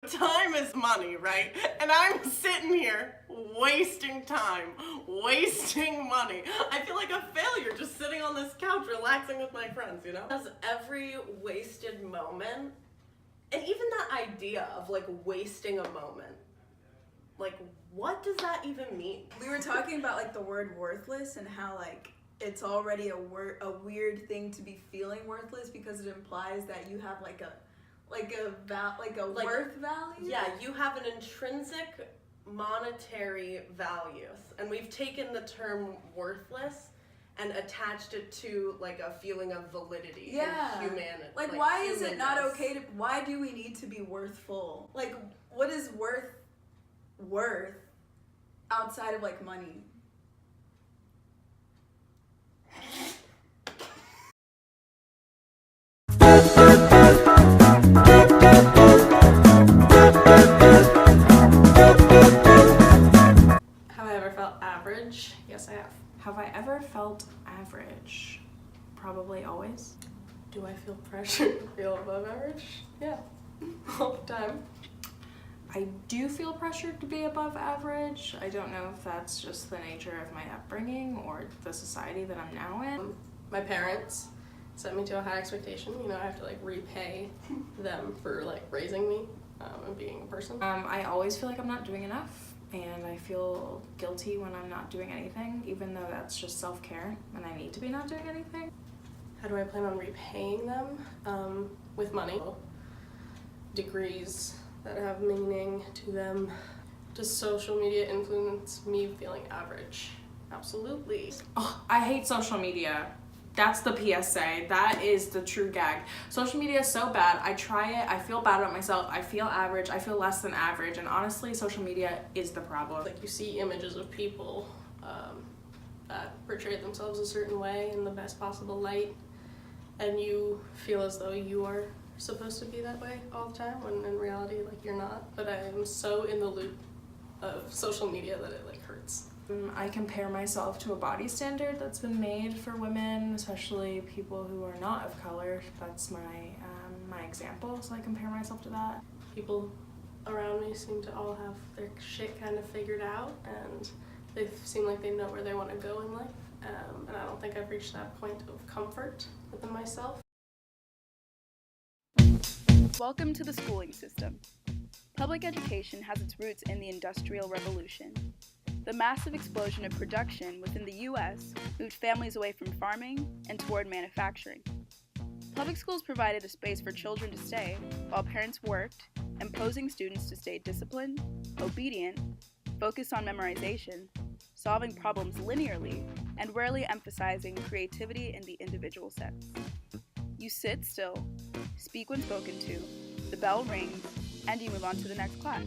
Time is money, right? And I'm sitting here wasting time, wasting money. I feel like a failure just sitting on this couch relaxing with my friends, you know? Because every wasted moment, and even that idea of like wasting a moment, like what does that even mean? We were talking about like the word worthless and how like it's already a weird thing to be feeling worthless because it implies that you have like a worth value. Yeah, you have an intrinsic monetary value, and we've taken the term worthless and attached it to like a feeling of validity. Yeah, and humanity. Like why is it not okay to? Why do we need to be worthful? Like what is worth outside of like money? Have I ever felt average? Yes, I have. Have I ever felt average? Probably always. Do I feel pressure to feel above average? Yeah, all the time. I do feel pressured to be above average. I don't know if that's just the nature of my upbringing or the society that I'm now in. My parents set me to a high expectation. You know, I have to like repay them for like raising me and being a person. I always feel like I'm not doing enough, and I feel guilty when I'm not doing anything, even though that's just self-care and I need to be not doing anything. How do I plan on repaying them? With money. Degrees that have meaning to them. Does social media influence me feeling average? Absolutely. Oh, I hate social media. That's the PSA. That is the true gag. Social media is so bad. I try it. I feel bad about myself. I feel average. I feel less than average. And honestly, social media is the problem. Like you see images of people that portray themselves a certain way in the best possible light, and you feel as though you are supposed to be that way all the time, when in reality, like, you're not. But I am so in the loop of social media that it like hurts. I compare myself to a body standard that's been made for women, especially people who are not of color. That's my example, so I compare myself to that. People around me seem to all have their shit kind of figured out, and they seem like they know where they want to go in life, and I don't think I've reached that point of comfort within myself. Welcome to the schooling system. Public education has its roots in the Industrial Revolution. The massive explosion of production within the U.S. moved families away from farming and toward manufacturing. Public schools provided a space for children to stay while parents worked, imposing students to stay disciplined, obedient, focused on memorization, solving problems linearly, and rarely emphasizing creativity in the individual sense. You sit still, speak when spoken to, the bell rings, and you move on to the next class.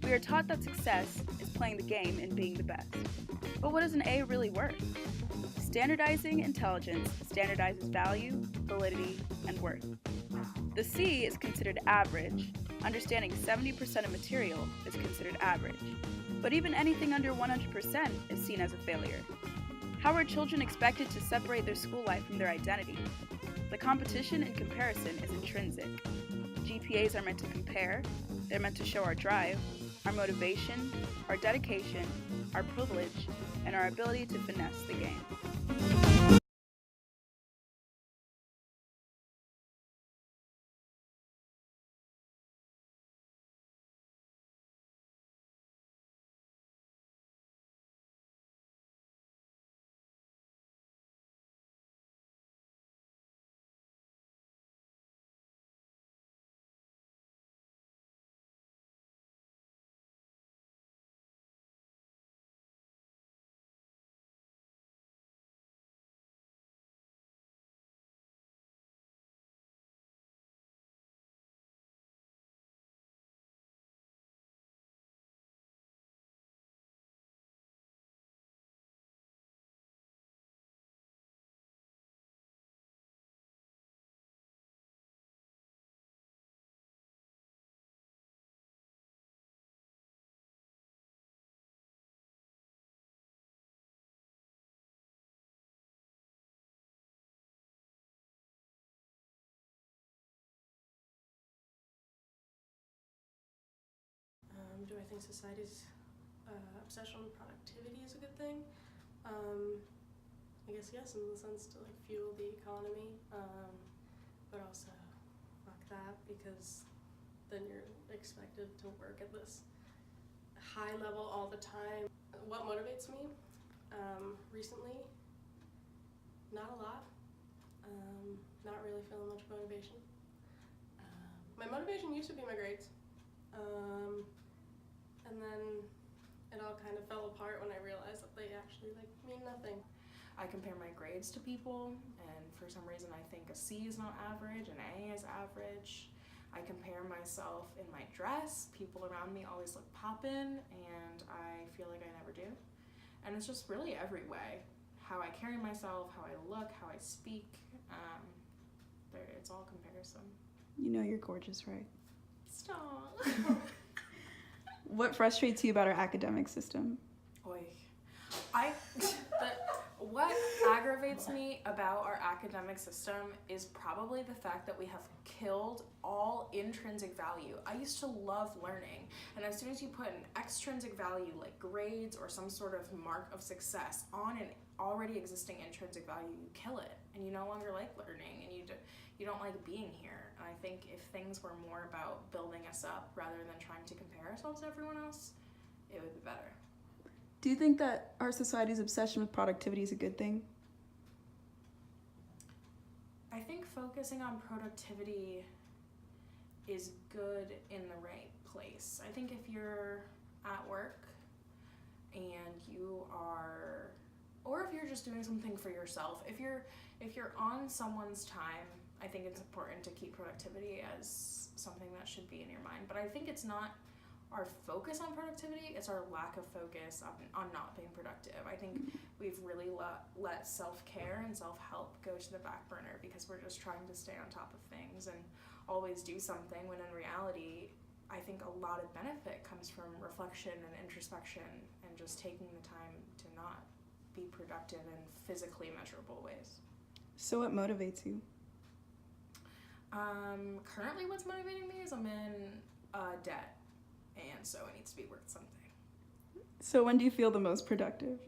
We are taught that success is playing the game and being the best. But what is an A really worth? Standardizing intelligence standardizes value, validity, and worth. The C is considered average. Understanding 70% of material is considered average. But even anything under 100% is seen as a failure. How are children expected to separate their school life from their identity? The competition and comparison is intrinsic. GPAs are meant to compare, they're meant to show our drive, our motivation, our dedication, our privilege, and our ability to finesse the game. do I think society's obsession with productivity is a good thing? I guess yes, in the sense to like fuel the economy, but also fuck that, because then you're expected to work at this high level all the time. What motivates me? Recently, not a lot. Not really feeling much motivation. My motivation used to be my grades. And then it all kind of fell apart when I realized that they actually like mean nothing. I compare my grades to people, and for some reason I think a C is not average, an A is average. I compare myself in my dress. People around me always look poppin', and I feel like I never do. And it's just really every way. How I carry myself, how I look, how I speak. It's all comparison. You know you're gorgeous, right? Stop. What frustrates you about our academic system? Oy. What aggravates me about our academic system is probably the fact that we have killed all intrinsic value. I used to love learning, and as soon as you put an extrinsic value like grades or some sort of mark of success on an already existing intrinsic value, you kill it, and you no longer like learning, and you don't like being here. And I think if things were more about building us up rather than trying to compare ourselves to everyone else, it would be better. Do you think that our society's obsession with productivity is a good thing? I think focusing on productivity is good in the right place. I think if you're at work and you are, or if you're just doing something for yourself, if you're on someone's time, I think it's important to keep productivity as something that should be in your mind. But I think it's not our focus on productivity, it's our lack of focus on not being productive. I think we've really let self-care and self-help go to the back burner because we're just trying to stay on top of things and always do something, when in reality, I think a lot of benefit comes from reflection and introspection and just taking the time to not be productive in physically measurable ways. So what motivates you? Currently what's motivating me is I'm in debt, and so it needs to be worth something. So when do you feel the most productive?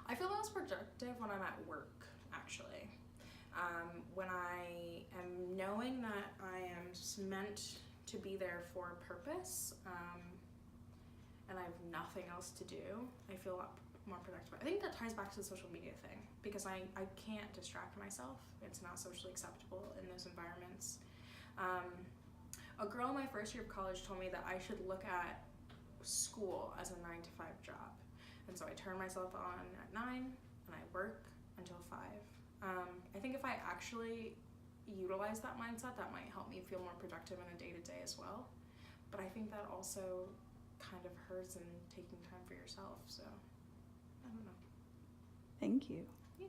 I feel most productive when I'm at work, actually. When I am knowing that I am just meant to be there for a purpose, and I have nothing else to do, I feel a lot more productive. I think that ties back to the social media thing, because I can't distract myself. It's not socially acceptable in those environments. A girl in my first year of college told me that I should look at school as a 9-to-5 job. And so I turn myself on at 9 and I work until 5. I think if I actually utilize that mindset, that might help me feel more productive in a day-to-day as well. But I think that also kind of hurts in taking time for yourself, so I don't know. Thank you. Yeah.